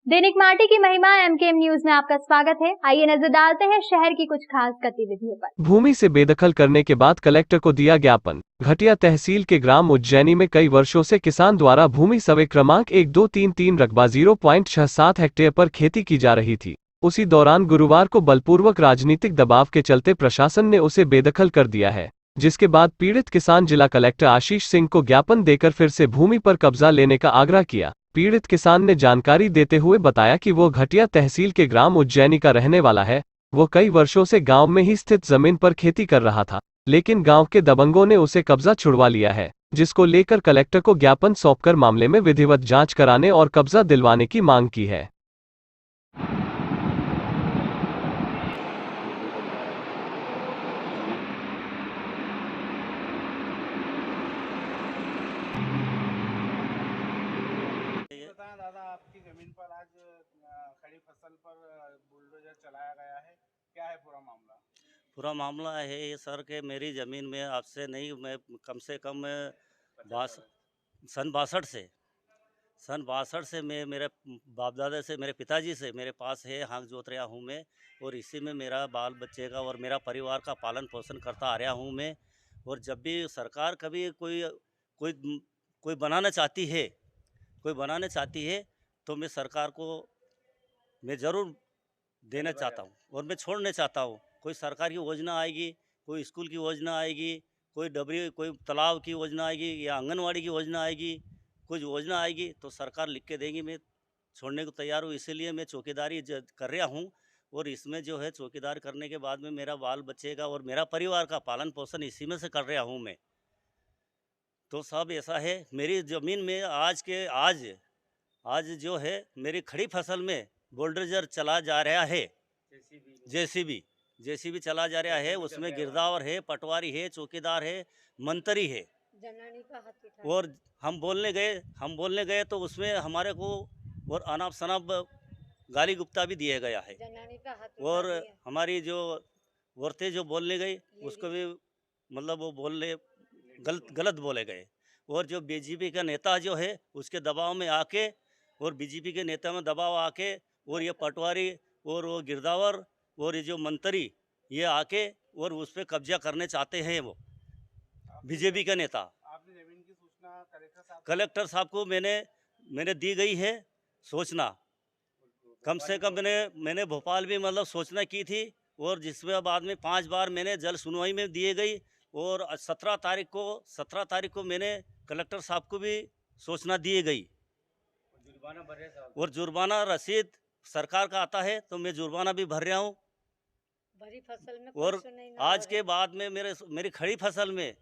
दैनिक माटी की महिमा एमकेएम न्यूज में आपका स्वागत है। आइए नजर डालते हैं शहर की कुछ खास गतिविधियों पर। भूमि से बेदखल करने के बाद कलेक्टर को दिया ज्ञापन। घटिया तहसील के ग्राम उज्जैनी में कई वर्षों से किसान द्वारा भूमि सर्वे क्रमांक 1233 रकबा 0.67 हेक्टेयर पर खेती की जा रही थी। उसी दौरान गुरुवार को बलपूर्वक राजनीतिक दबाव के चलते प्रशासन ने उसे बेदखल कर दिया है, जिसके बाद पीड़ित किसान जिला कलेक्टर आशीष सिंह को ज्ञापन देकर फिर से भूमि पर कब्जा लेने का आग्रह किया। पीड़ित किसान ने जानकारी देते हुए बताया कि वो घटिया तहसील के ग्राम उज्जैनी का रहने वाला है। वो कई वर्षों से गांव में ही स्थित जमीन पर खेती कर रहा था, लेकिन गांव के दबंगों ने उसे कब्जा छुड़वा लिया है, जिसको लेकर कलेक्टर को ज्ञापन सौंपकर मामले में विधिवत जांच कराने और कब्जा दिलवाने की मांग की है। दादा, आपकी जमीन पर आज खड़ी फसल पर बुलडोजर चलाया गया है, क्या है पूरा मामला? पूरा मामला है ये सर कि मेरी ज़मीन में आपसे नहीं, मैं कम से कम सन 62 से मैं मेरे बाप दादा से, मेरे पिताजी से मेरे पास है, हाँक जोत रहा हूँ मैं, और इसी में मेरा बाल बच्चे का और मेरा परिवार का पालन पोषण करता आ रहा हूँ मैं। और जब भी सरकार कभी कोई कोई बनाना चाहती है तो मैं सरकार को मैं ज़रूर देना चाहता हूँ और मैं छोड़ना चाहता हूँ। कोई सरकार की योजना आएगी, कोई स्कूल की योजना आएगी, कोई डबरी, कोई तालाब की योजना आएगी या आंगनवाड़ी की योजना आएगी, कुछ योजना आएगी तो सरकार लिख के देगी, मैं छोड़ने को तैयार हूँ। इसीलिए मैं चौकीदारी कर रहा हूँ, और इसमें जो है चौकीदार करने के बाद में मेरा बाल बच्चे का और मेरा परिवार का पालन पोषण इसी में से कर रहा हूँ मैं। तो सब ऐसा है, मेरी ज़मीन में आज जो है मेरी खड़ी फसल में बुलडोजर चला जा रहा है, जेसीबी चला जा रहा है। उसमें गिरदावर है, पटवारी है, चौकीदार है, मंत्री है। और हम बोलने गए तो उसमें हमारे को और अनाप शनाप गाली गुप्ता भी दिया गया है, और हमारी जो औरतें जो बोलने गई उसको भी मतलब वो गलत बोले गए। और जो बीजेपी का नेता जो है उसके दबाव में आके, और बीजेपी के नेता में दबाव आके, और ये पटवारी और वो गिरदावर और ये जो मंत्री ये आके और उस पर कब्जा करने चाहते हैं। वो बीजेपी का नेता। आपने जमीन की सूचना कलेक्टर साहब को मैंने दी गई है सूचना। कम से कम मैंने भोपाल भी मतलब सूचना की थी, और जिसमें बाद में 5 बार मैंने जल सुनवाई में दिए गई, और 17 तारीख को मैंने कलेक्टर साहब को भी सूचना दी गई। और जुर्माना रसीद सरकार का आता है तो मैं जुर्माना भी भर रहा हूँ। और आज के बाद में मेरी खड़ी फसल में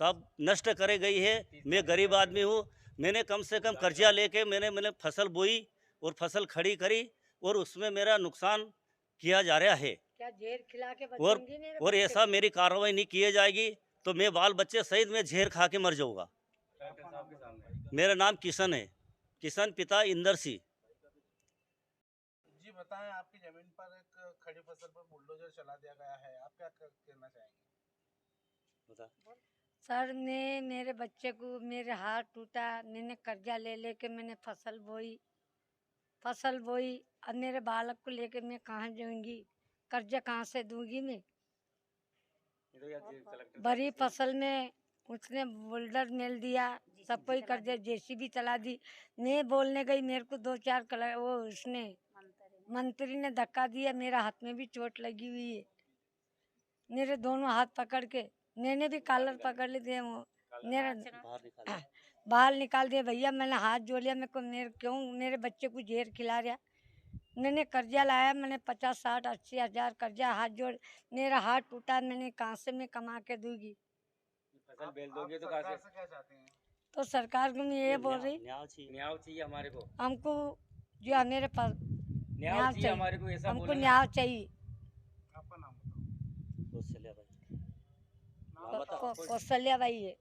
सब नष्ट करे गई है। मैं गरीब आदमी हूँ, मैंने कम से कम कर्जा लेके मैंने फसल बोई और फसल खड़ी करी, और उसमें मेरा नुकसान किया जा रहा है। क्या जेर खिला के और ऐसा मेरी कार्रवाई नहीं की जाएगी तो मैं बाल बच्चे सहित मैं जहर खा के मर जाऊंगा। मेरा नाम किशन है, किशन पिता इंदर सिंह। जी बताएं, आपकी जमीन पर एक खड़ी फसल पर बुलडोजर चला दिया गया है, आप क्या कहना चाहेंगे? बता। सर ने मेरे बच्चे को, मेरे हाथ टूटा, मैंने कर्जा ले लेके मैंने फसल बोई। अब मेरे बालक को लेके मैं कहाँ जाऊंगी, कर्जा कहाँ से दूंगी मैं? बड़ी फसल में उसने बुलडर मेल दिया, सब कोई कर्जा जेसीबी चला दी। मैं बोलने गई, मेरे को 2-4 वो उसने मंत्री ने धक्का दिया, मेरा हाथ में भी चोट लगी हुई है। मेरे दोनों हाथ पकड़ के, मैंने भी कॉलर पकड़ लिए, वो मेरा बाल निकाल दिया। भैया मैंने हाथ जोड़ लिया, क्यों मेरे बच्चे को जहर खिला रहा? मैंने कर्जा लाया, मैंने 50-60-80 हज़ार कर्जा, हाथ जोड़, मेरा हाथ टूटा, मैंने कहाँ से मैं कमा के दूंगी? फसल बेच दोगे तो कहाँ से? क्या चाहते हैं? तो सरकार को मैं ये बोल रही, न्याय चाहिए हमारे को, हमको जो मेरे पास न्याय चाहिए, हमारे को, ऐसा हमको न्याय चाहिए। आपका नाम बताओ। कौशल्या भाई है। कौशल्या भाई है।